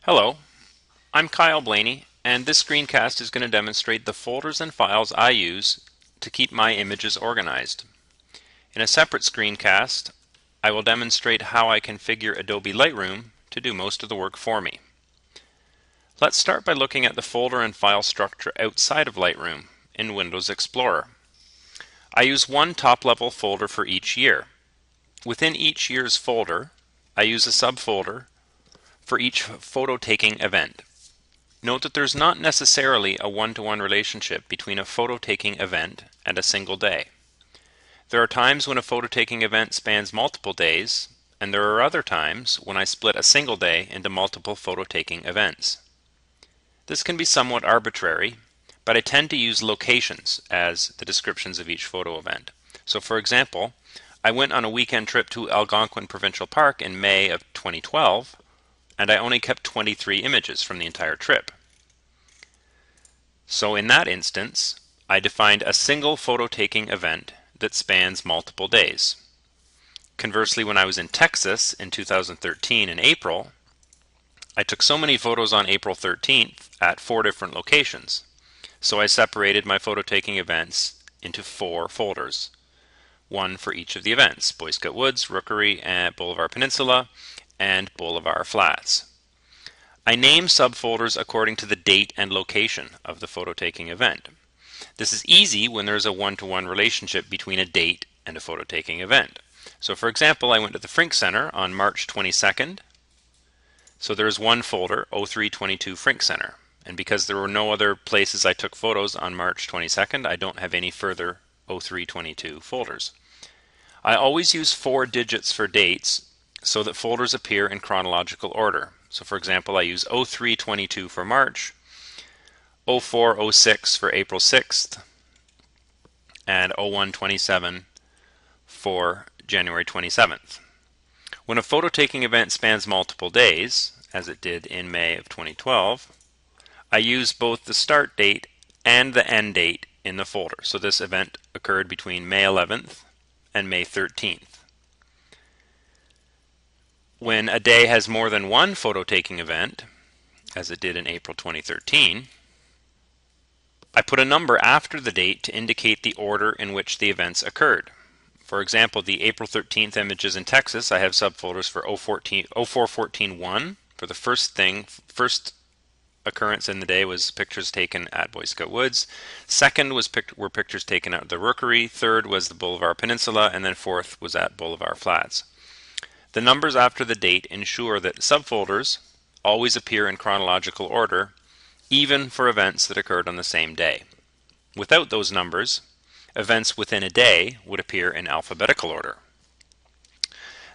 Hello, I'm Kyle Blaney, and this screencast is going to demonstrate the folders and files I use to keep my images organized. In a separate screencast, I will demonstrate how I configure Adobe Lightroom to do most of the work for me. Let's start by looking at the folder and file structure outside of Lightroom in Windows Explorer. I use one top-level folder for each year. Within each year's folder, I use a subfolder for each photo-taking event. Note that there's not necessarily a one-to-one relationship between a photo-taking event and a single day. There are times when a photo-taking event spans multiple days, and there are other times when I split a single day into multiple photo-taking events. This can be somewhat arbitrary, but I tend to use locations as the descriptions of each photo event. So for example, I went on a weekend trip to Algonquin Provincial Park in May of 2012, and I only kept 23 images from the entire trip. So in that instance, I defined a single photo-taking event that spans multiple days. Conversely, when I was in Texas in 2013 in April, I took so many photos on April 13th at 4 different locations. So I separated my photo-taking events into 4 folders, one for each of the events: Boy Scout Woods, Rookery, and Boulevard Peninsula, and Boulevard Flats. I name subfolders according to the date and location of the photo-taking event. This is easy when there's a one-to-one relationship between a date and a photo-taking event. So for example, I went to the Frink Center on March 22nd. So there's one folder, 0322 Frink Center. And because there were no other places I took photos on March 22nd, I don't have any further 0322 folders. I always use 4 digits for dates so that folders appear in chronological order. So for example, I use 0322 for March, 0406 for April 6th, and 0127 for January 27th. When a photo-taking event spans multiple days, as it did in May of 2012, I use both the start date and the end date in the folder. So this event occurred between May 11th and May 13th. When a day has more than one photo-taking event, as it did in April 2013, I put a number after the date to indicate the order in which the events occurred. For example, the April 13th images in Texas, I have subfolders for 0414-1 for the first occurrence in the day was pictures taken at Boy Scout Woods. Second were pictures taken at the Rookery. Third was the Boulevard Peninsula, and then fourth was at Boulevard Flats. The numbers after the date ensure that subfolders always appear in chronological order, even for events that occurred on the same day. Without those numbers, events within a day would appear in alphabetical order.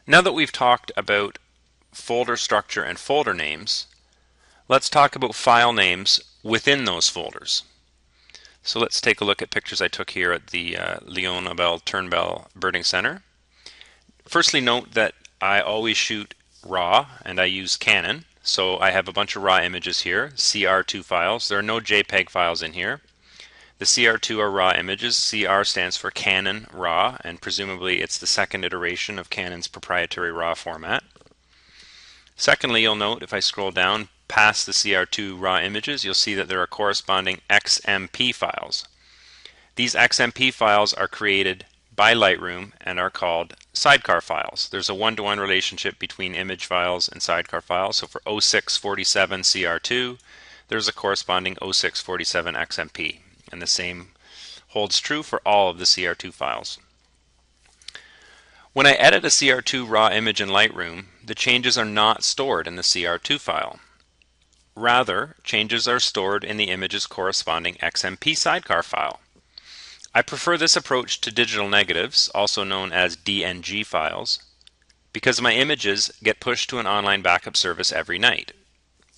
Now that we've talked about folder structure and folder names, let's talk about file names within those folders. So let's take a look at pictures I took here at the Leon Abel Turnbell Birding Center. Firstly, note that I always shoot RAW and I use Canon. So I have a bunch of RAW images here, CR2 files. There are no JPEG files in here. The CR2 are RAW images. CR stands for Canon RAW, and presumably it's the second iteration of Canon's proprietary RAW format. Secondly, you'll note if I scroll down past the CR2 RAW images, you'll see that there are corresponding XMP files. These XMP files are created by Lightroom and are called sidecar files. There's a one-to-one relationship between image files and sidecar files. So for 0647 CR2, there's a corresponding 0647 XMP. And the same holds true for all of the CR2 files. When I edit a CR2 RAW image in Lightroom, the changes are not stored in the CR2 file. Rather, changes are stored in the image's corresponding XMP sidecar file. I prefer this approach to digital negatives, also known as DNG files, because my images get pushed to an online backup service every night.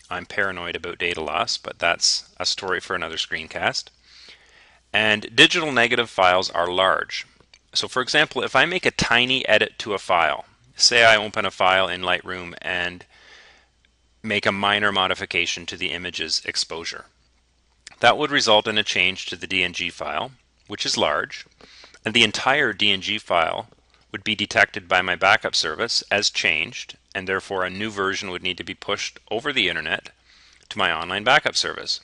I'm paranoid about data loss, but that's a story for another screencast. And digital negative files are large. So for example, if I make a tiny edit to a file, say I open a file in Lightroom and make a minor modification to the image's exposure, that would result in a change to the DNG file, which is large, and the entire DNG file would be detected by my backup service as changed and therefore a new version would need to be pushed over the internet to my online backup service.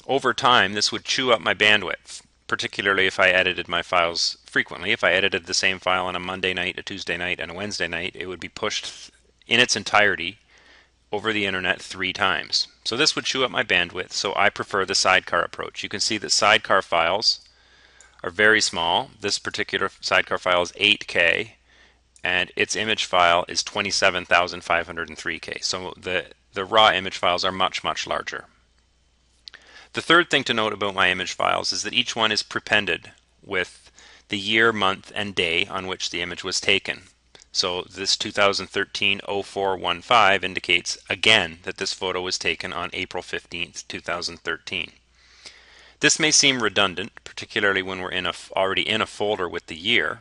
Over time, this would chew up my bandwidth, particularly if I edited my files frequently. If I edited the same file on a Monday night, a Tuesday night, and a Wednesday night, it would be pushed in its entirety over the internet 3 times. So this would chew up my bandwidth, so I prefer the sidecar approach. You can see that sidecar files are very small. This particular sidecar file is 8K, and its image file is 27,503K. So the raw image files are much, much larger. The third thing to note about my image files is that each one is prepended with the year, month, and day on which the image was taken. So this 2013-0415 indicates again that this photo was taken on April 15th, 2013. This may seem redundant, particularly when we're already in a folder with the year,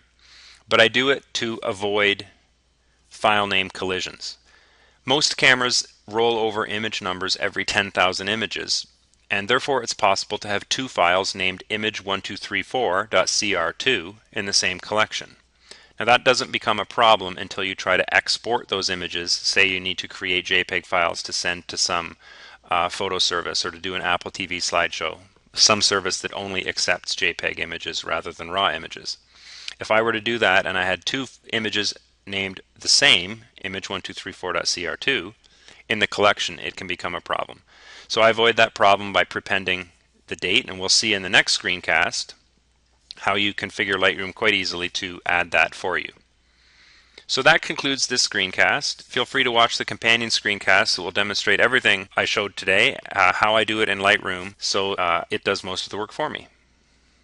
but I do it to avoid file name collisions. Most cameras roll over image numbers every 10,000 images, and therefore it's possible to have 2 files named image1234.cr2 in the same collection. Now that doesn't become a problem until you try to export those images. Say you need to create JPEG files to send to some photo service or to do an Apple TV slideshow, some service that only accepts JPEG images rather than raw images. If I were to do that and I had 2 images named the same, image1234.cr2, in the collection, it can become a problem. So I avoid that problem by prepending the date, and we'll see in the next screencast how you configure Lightroom quite easily to add that for you. So that concludes this screencast. Feel free to watch the companion screencast that will demonstrate everything I showed today, how I do it in Lightroom, so it does most of the work for me.